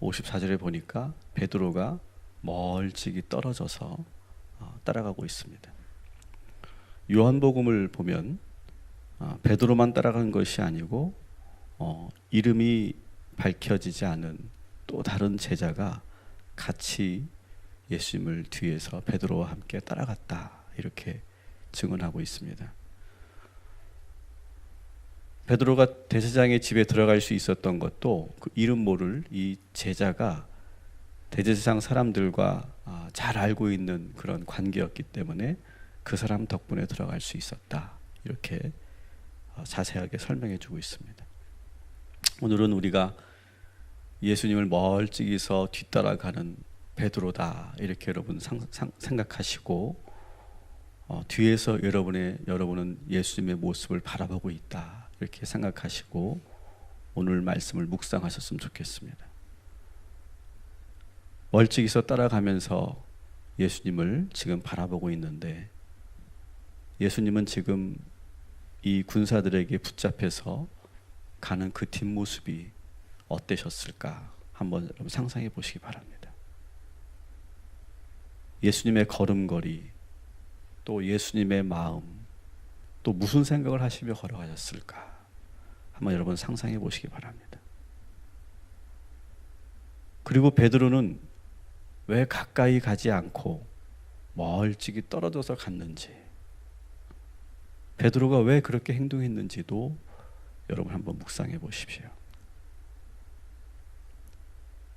54절에 보니까 베드로가 멀찍이 떨어져서 따라가고 있습니다. 요한복음을 보면 베드로만 따라간 것이 아니고 이름이 밝혀지지 않은 또 다른 제자가 같이 예수님을 뒤에서 베드로와 함께 따라갔다, 이렇게 증언하고 있습니다. 베드로가 대제사장의 집에 들어갈 수 있었던 것도 그 이름 모를 이 제자가 대제사장 사람들과 잘 알고 있는 그런 관계였기 때문에 그 사람 덕분에 들어갈 수 있었다, 이렇게 자세하게 설명해 주고 있습니다. 오늘은 우리가 예수님을 멀찍이서 뒤따라가는 베드로다, 이렇게 여러분 생각하시고 뒤에서 여러분은 예수님의 모습을 바라보고 있다, 이렇게 생각하시고 오늘 말씀을 묵상하셨으면 좋겠습니다. 멀찍이서 따라가면서 예수님을 지금 바라보고 있는데, 예수님은 지금 이 군사들에게 붙잡혀서 가는 그 뒷모습이 어떠셨을까 한번 여러분 상상해 보시기 바랍니다. 예수님의 걸음걸이, 또 예수님의 마음, 또 무슨 생각을 하시며 걸어가셨을까 한번 여러분 상상해 보시기 바랍니다. 그리고 베드로는 왜 가까이 가지 않고 멀찍이 떨어져서 갔는지, 베드로가 왜 그렇게 행동했는지도 여러분 한번 묵상해 보십시오.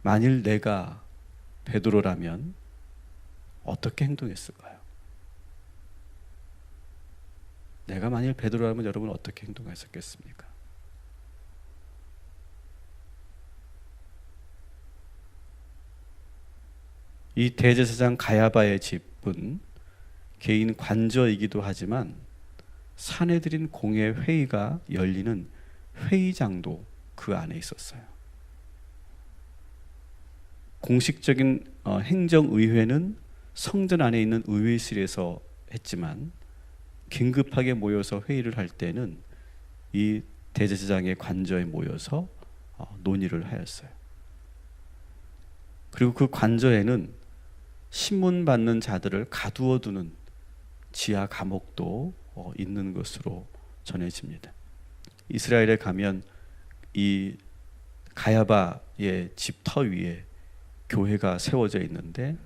만일 내가 베드로라면 어떻게 행동했을까요? 내가 만일 베드로라면 여러분 어떻게 행동했었겠습니까? 이 대제사장 가야바의 집은 개인 관저이기도 하지만 사내들인 공회 회의가 열리는 회의장도 그 안에 있었어요. 공식적인 행정의회는 성전 안에 있는 의회실에서 했지만 긴급하게 모여서 회의를 할 때는 이 대제사장의 관저에 모여서 논의를 하였어요. 그리고 그 관저에는 신문 받는 자들을 가두어 두는 지하 감옥도 있는 것으로 전해집니다. 이스라엘에 가면 이 가야바의 집터 위에 교회가 세워져 있는데,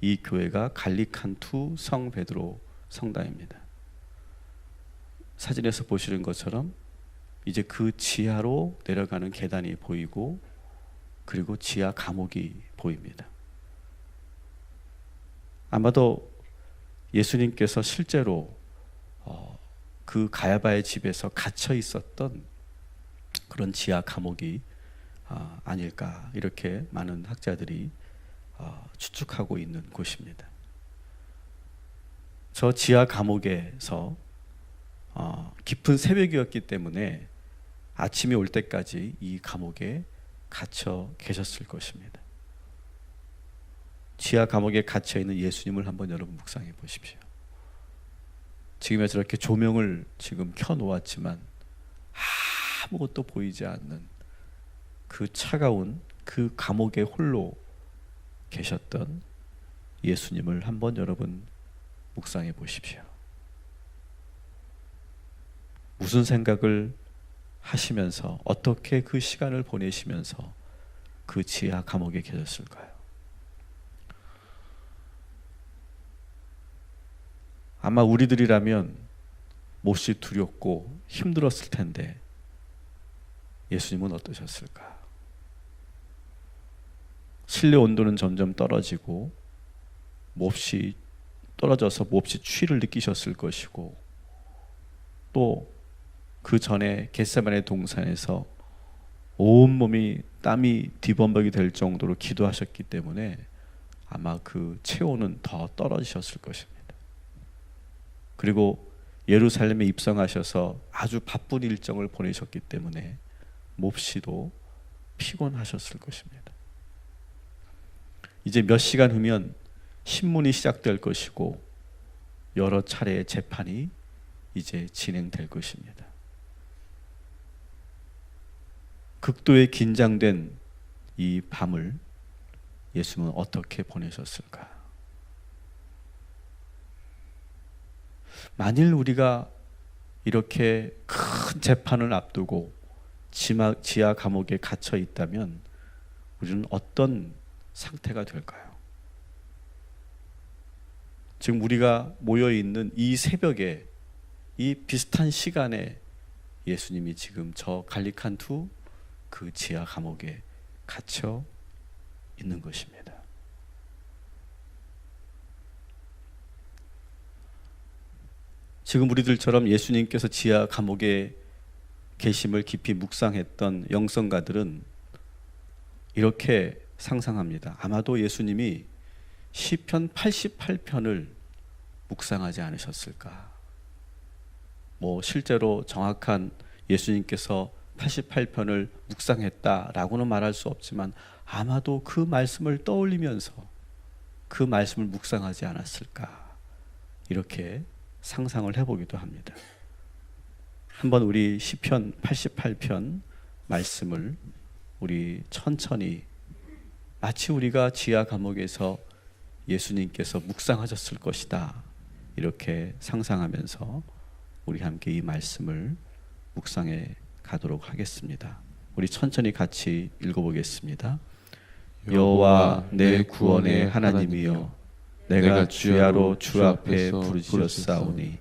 이 교회가 갈리칸투 성 베드로 성당입니다. 사진에서 보시는 것처럼 이제 그 지하로 내려가는 계단이 보이고, 그리고 지하 감옥이 보입니다. 아마도 예수님께서 실제로 그 가야바의 집에서 갇혀 있었던 그런 지하 감옥이 아닐까, 이렇게 많은 학자들이 추측하고 있는 곳입니다. 저 지하 감옥에서 깊은 새벽이었기 때문에 아침이 올 때까지 이 감옥에 갇혀 계셨을 것입니다. 지하 감옥에 갇혀 있는 예수님을 한번 여러분 묵상해 보십시오. 지금에 저렇게 조명을 지금 켜 놓았지만 아무것도 보이지 않는 그 차가운 그 감옥에 홀로 계셨던 예수님을 한번 여러분 묵상해 보십시오. 무슨 생각을 하시면서 어떻게 그 시간을 보내시면서 그 지하 감옥에 계셨을까요? 아마 우리들이라면 몹시 두렵고 힘들었을 텐데 예수님은 어떠셨을까? 실내 온도는 점점 떨어지고 몹시 떨어져서 몹시 추위를 느끼셨을 것이고, 또 그 전에 겟세마네 동산에서 온몸이 땀이 뒤범벅이 될 정도로 기도하셨기 때문에 아마 그 체온은 더 떨어지셨을 것입니다. 그리고 예루살렘에 입성하셔서 아주 바쁜 일정을 보내셨기 때문에 몹시도 피곤하셨을 것입니다. 이제 몇 시간 후면 신문이 시작될 것이고 여러 차례의 재판이 이제 진행될 것입니다. 극도의 긴장된 이 밤을 예수님은 어떻게 보내셨을까? 만일 우리가 이렇게 큰 재판을 앞두고 지하 감옥에 갇혀 있다면 우리는 어떤 상태가 될까요? 지금 우리가 모여 있는 이 새벽에 이 비슷한 시간에 예수님이 지금 저 갈리칸투 그 지하 감옥에 갇혀 있는 것입니다. 지금 우리들처럼 예수님께서 지하 감옥에 계심을 깊이 묵상했던 영성가들은 이렇게 상상합니다. 아마도 예수님이 시편 88편을 묵상하지 않으셨을까? 실제로 정확한 예수님께서 88편을 묵상했다라고는 말할 수 없지만 아마도 그 말씀을 떠올리면서 그 말씀을 묵상하지 않았을까? 이렇게 상상을 해보기도 합니다. 한번 우리 시편 88편 말씀을 우리 천천히 마치 우리가 지하 감옥에서 예수님께서 묵상하셨을 것이다 이렇게 상상하면서 우리 함께 이 말씀을 묵상해 가도록 하겠습니다. 우리 천천히 같이 읽어보겠습니다. 여호와 내 구원의 하나님이여, 내가 주야로 주 앞에 부르짖었사오니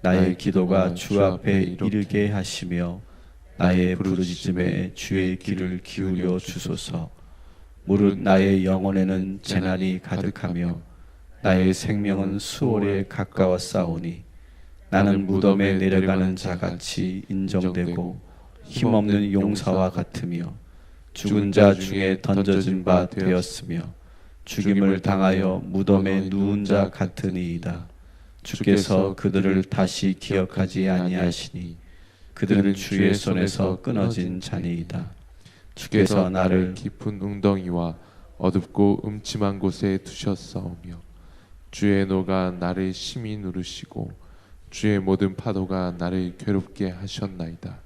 나의 기도가 주 앞에 이르게 하시며 나의 부르짖음에 주의 귀를 기울여 주소서. 무릇 나의 영혼에는 재난이 가득하며 나의 생명은 수월에 가까웠사오니 나는 무덤에 내려가는 자같이 인정되고 힘없는 용사와 같으며 죽은 자 중에 던져진 바 되었으며 죽임을 당하여 무덤에 누운 자 같으니이다. 주께서 그들을 다시 기억하지 아니하시니 그들은 주의 손에서 끊어진 자니이다. 주께서 나를 깊은 웅덩이와 어둡고 음침한 곳에 두셨사오며 주의 노가 나를 심히 누르시고 주의 모든 파도가 나를 괴롭게 하셨나이다.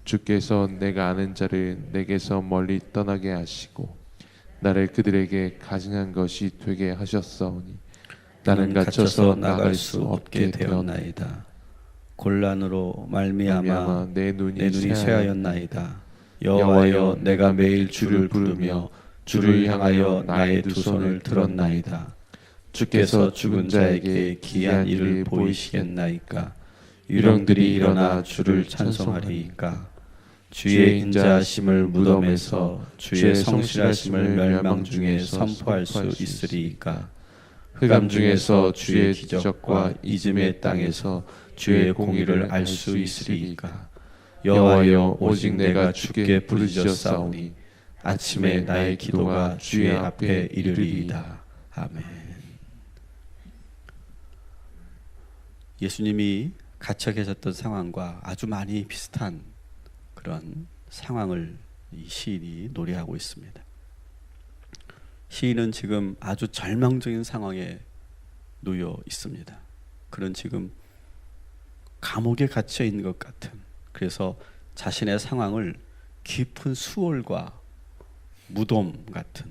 주께서 내가 아는 자를 내게서 멀리 떠나게 하시고 나를 그들에게 가증한 것이 되게 하셨사오니 나는 갇혀서 나갈 수 없게 되었나이다. 곤란으로 말미암아 내 눈이 쇠하였나이다. 여호와여, 내가 매일 주를 부르며 주를 향하여 나의 두 손을 들었나이다. 주께서 죽은 자에게 기이한 일을 보이시겠나이까? 유령들이 일어나 주를 찬송하리이까? 주의 인자하심을 무덤에서 주의 성실하심을 멸망 중에 선포할 수 있으리이까? 흑암 중에서 주의 기적과 이즘의 땅에서 주의 공의를 알 수 있으리이까? 여호와여, 오직 내가 주께 부르짖었사오니 아침에 나의 기도가 주의 앞에 이르리이다. 아멘. 예수님이 갇혀 계셨던 상황과 아주 많이 비슷한 그런 상황을 이 시인이 노래하고 있습니다. 시인은 지금 아주 절망적인 상황에 놓여 있습니다. 그는 지금 감옥에 갇혀 있는 것 같은, 그래서 자신의 상황을 깊은 수월과 무덤 같은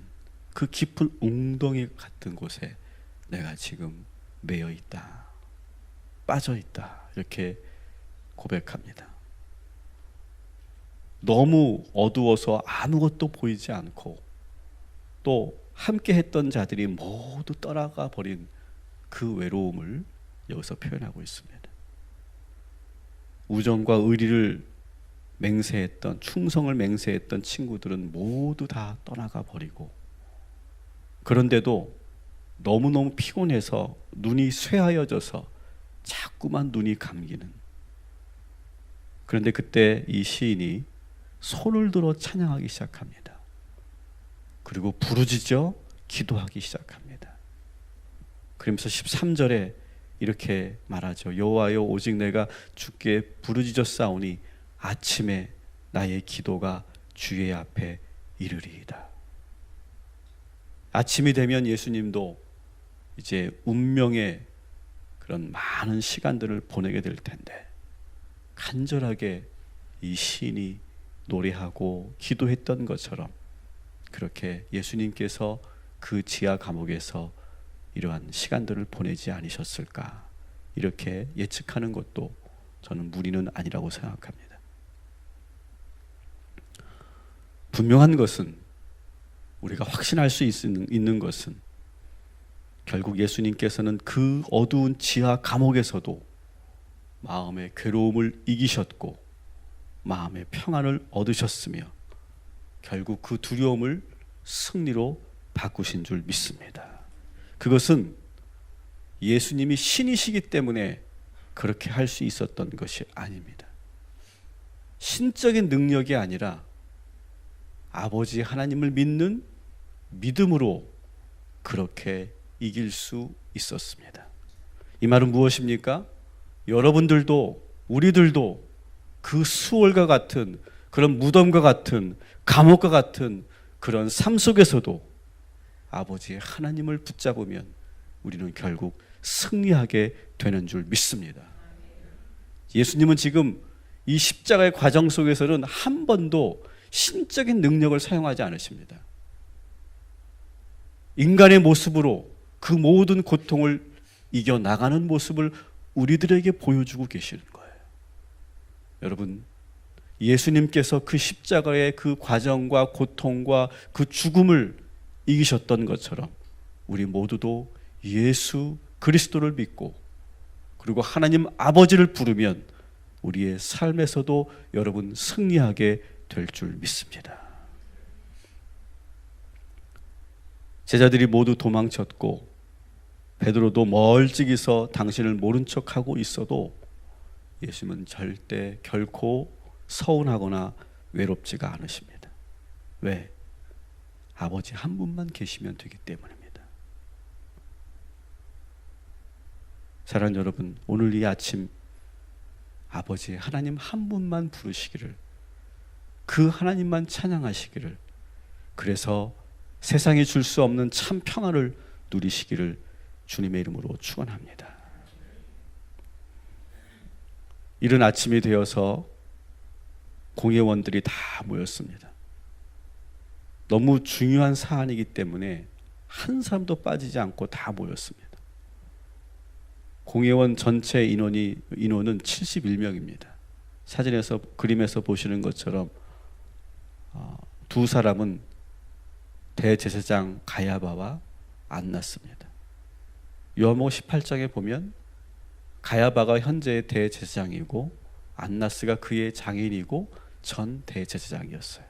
그 깊은 웅덩이 같은 곳에 내가 지금 매여 있다, 빠져 있다, 이렇게 고백합니다. 너무 어두워서 아무것도 보이지 않고 또 함께 했던 자들이 모두 떠나가 버린 그 외로움을 여기서 표현하고 있습니다. 우정과 의리를 맹세했던, 충성을 맹세했던 친구들은 모두 다 떠나가 버리고, 그런데도 너무너무 피곤해서 눈이 쇠하여져서 자꾸만 눈이 감기는, 그런데 그때 이 시인이 손을 들어 찬양하기 시작합니다. 그리고 부르짖어 기도하기 시작합니다. 그러면서 13절에 이렇게 말하죠. 여호와여, 오직 내가 주께 부르짖었사오니 아침에 나의 기도가 주의 앞에 이르리이다. 아침이 되면 예수님도 이제 운명의 그런 많은 시간들을 보내게 될 텐데, 간절하게 이 시인이 노래하고 기도했던 것처럼 그렇게 예수님께서 그 지하 감옥에서 이러한 시간들을 보내지 않으셨을까, 이렇게 예측하는 것도 저는 무리는 아니라고 생각합니다. 분명한 것은, 우리가 확신할 수 있는 것은, 결국 예수님께서는 그 어두운 지하 감옥에서도 마음의 괴로움을 이기셨고 마음의 평안을 얻으셨으며 결국 그 두려움을 승리로 바꾸신 줄 믿습니다. 그것은 예수님이 신이시기 때문에 그렇게 할 수 있었던 것이 아닙니다. 신적인 능력이 아니라 아버지 하나님을 믿는 믿음으로 그렇게 이길 수 있었습니다. 이 말은 무엇입니까? 여러분들도 우리들도 그 수월과 같은, 그런 무덤과 같은, 감옥과 같은 그런 삶 속에서도 아버지의 하나님을 붙잡으면 우리는 결국 승리하게 되는 줄 믿습니다. 예수님은 지금 이 십자가의 과정 속에서는 한 번도 신적인 능력을 사용하지 않으십니다. 인간의 모습으로 그 모든 고통을 이겨나가는 모습을 우리들에게 보여주고 계시는 거예요. 여러분, 예수님께서 그 십자가의 그 과정과 고통과 그 죽음을 이기셨던 것처럼 우리 모두도 예수 그리스도를 믿고 그리고 하나님 아버지를 부르면 우리의 삶에서도 여러분 승리하게 될 줄 믿습니다. 제자들이 모두 도망쳤고 베드로도 멀찍이서 당신을 모른 척하고 있어도 예수님은 절대 결코 서운하거나 외롭지가 않으십니다. 왜? 아버지 한 분만 계시면 되기 때문입니다. 사랑하는 여러분, 오늘 이 아침 아버지 하나님 한 분만 부르시기를, 그 하나님만 찬양하시기를, 그래서 세상이 줄 수 없는 참 평안을 누리시기를 주님의 이름으로 축원합니다. 이른 아침이 되어서 공회원들이 다 모였습니다. 너무 중요한 사안이기 때문에 한 사람도 빠지지 않고 다 모였습니다. 공회원 전체 인원은 71명입니다. 사진에서, 그림에서 보시는 것처럼 두 사람은 대제사장 가야바와 안나스입니다. 요한복음 18장에 보면 가야바가 현재의 대제사장이고 안나스가 그의 장인이고 전 대제사장이었어요.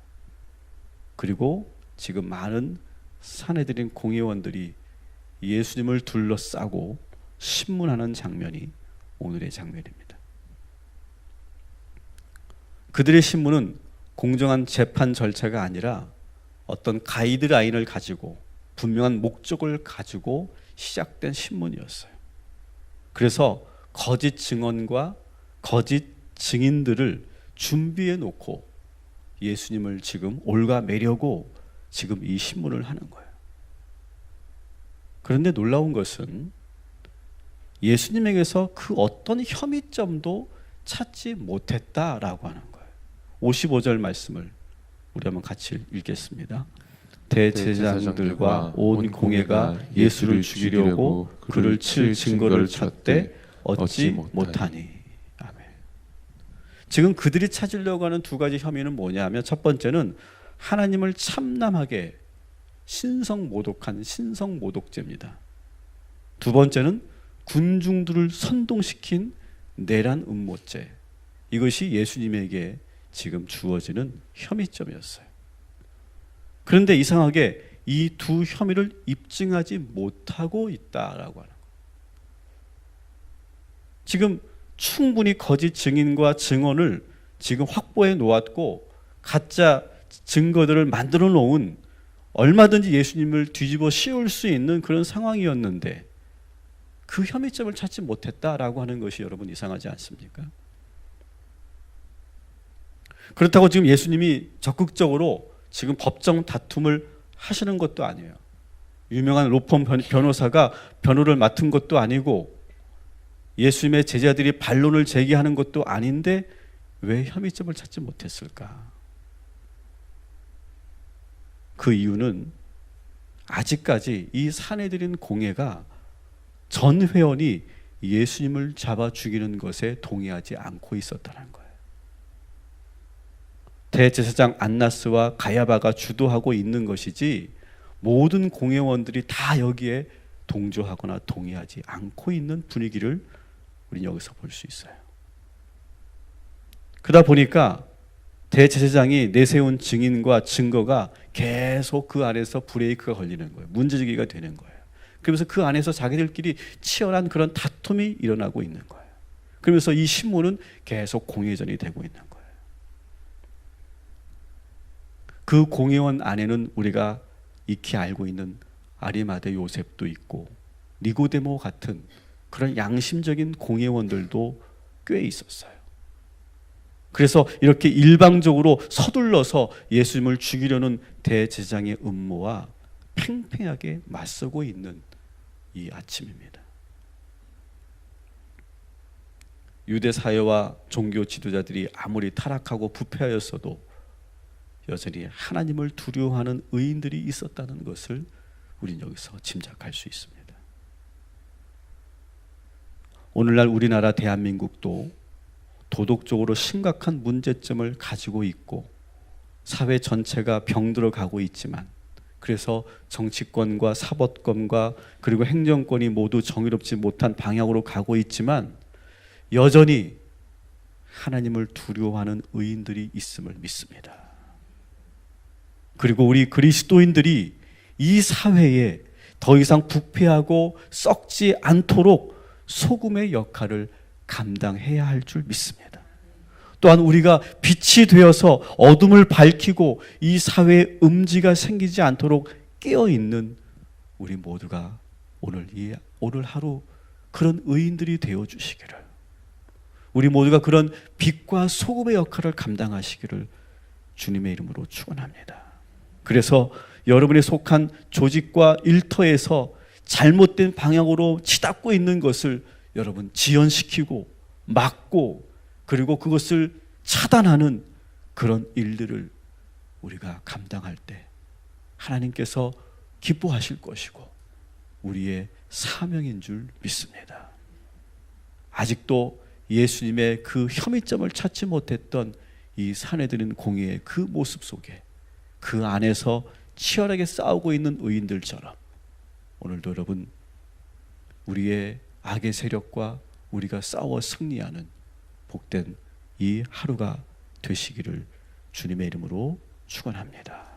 그리고 지금 많은 산헤드린 공회원들이 예수님을 둘러싸고 신문하는 장면이 오늘의 장면입니다. 그들의 신문은 공정한 재판 절차가 아니라 어떤 가이드라인을 가지고 분명한 목적을 가지고 시작된 신문이었어요. 그래서 거짓 증언과 거짓 증인들을 준비해 놓고 예수님을 지금 올가매려고 지금 이 신문을 하는 거예요. 그런데 놀라운 것은 예수님에게서 그 어떤 혐의점도 찾지 못했다라고 하는 거예요. 55절 말씀을 우리 한번 같이 읽겠습니다. 대제사장들과 온 공회가 예수를 죽이려고 그를 칠 증거를 찾되 얻지 못하니. 아멘. 지금 그들이 찾으려고 하는 두 가지 혐의는 뭐냐면, 첫 번째는 하나님을 참남하게 신성모독한 신성모독죄입니다. 두 번째는 군중들을 선동시킨 내란 음모죄. 이것이 예수님에게 지금 주어지는 혐의점이었어요. 그런데 이상하게 이 두 혐의를 입증하지 못하고 있다라고 하는 거예요. 지금 충분히 거짓 증인과 증언을 지금 확보해 놓았고 가짜 증거들을 만들어 놓은, 얼마든지 예수님을 뒤집어 씌울 수 있는 그런 상황이었는데 그 혐의점을 찾지 못했다라고 하는 것이 여러분 이상하지 않습니까? 그렇다고 지금 예수님이 적극적으로 지금 법정 다툼을 하시는 것도 아니에요. 유명한 로펌 변호사가 변호를 맡은 것도 아니고 예수님의 제자들이 반론을 제기하는 것도 아닌데 왜 혐의점을 찾지 못했을까? 그 이유는 아직까지 이 사내들인 공회가 전 회원이 예수님을 잡아 죽이는 것에 동의하지 않고 있었다는 거예요. 대제사장 안나스와 가야바가 주도하고 있는 것이지 모든 공회원들이 다 여기에 동조하거나 동의하지 않고 있는 분위기를 우리는 여기서 볼 수 있어요. 그러다 보니까 대제사장이 내세운 증인과 증거가 계속 그 안에서 브레이크가 걸리는 거예요. 문제제기가 되는 거예요. 그러면서 그 안에서 자기들끼리 치열한 그런 다툼이 일어나고 있는 거예요. 그러면서 이 신문은 계속 공회전이 되고 있는 거예요. 그 공회원 안에는 우리가 익히 알고 있는 아리마대 요셉도 있고 니고데모 같은 그런 양심적인 공회원들도 꽤 있었어요. 그래서 이렇게 일방적으로 서둘러서 예수님을 죽이려는 대제사장의 음모와 팽팽하게 맞서고 있는 이 아침입니다. 유대 사회와 종교 지도자들이 아무리 타락하고 부패하였어도 여전히 하나님을 두려워하는 의인들이 있었다는 것을 우리는 여기서 짐작할 수 있습니다. 오늘날 우리나라 대한민국도 도덕적으로 심각한 문제점을 가지고 있고 사회 전체가 병들어 가고 있지만, 그래서 정치권과 사법권과 그리고 행정권이 모두 정의롭지 못한 방향으로 가고 있지만 여전히 하나님을 두려워하는 의인들이 있음을 믿습니다. 그리고 우리 그리스도인들이 이 사회에 더 이상 부패하고 썩지 않도록 소금의 역할을 감당해야 할 줄 믿습니다. 또한 우리가 빛이 되어서 어둠을 밝히고 이 사회에 음지가 생기지 않도록 깨어있는 우리 모두가 오늘 하루 그런 의인들이 되어 주시기를, 우리 모두가 그런 빛과 소금의 역할을 감당하시기를 주님의 이름으로 축원합니다. 그래서 여러분이 속한 조직과 일터에서 잘못된 방향으로 치닫고 있는 것을 여러분 지연시키고 막고 그리고 그것을 차단하는 그런 일들을 우리가 감당할 때 하나님께서 기뻐하실 것이고 우리의 사명인 줄 믿습니다. 아직도 예수님의 그 혐의점을 찾지 못했던 이 사내들인 공의의 그 모습 속에 그 안에서 치열하게 싸우고 있는 의인들처럼 오늘도 여러분 우리의 악의 세력과 우리가 싸워 승리하는 복된 이 하루가 되시기를 주님의 이름으로 축원합니다.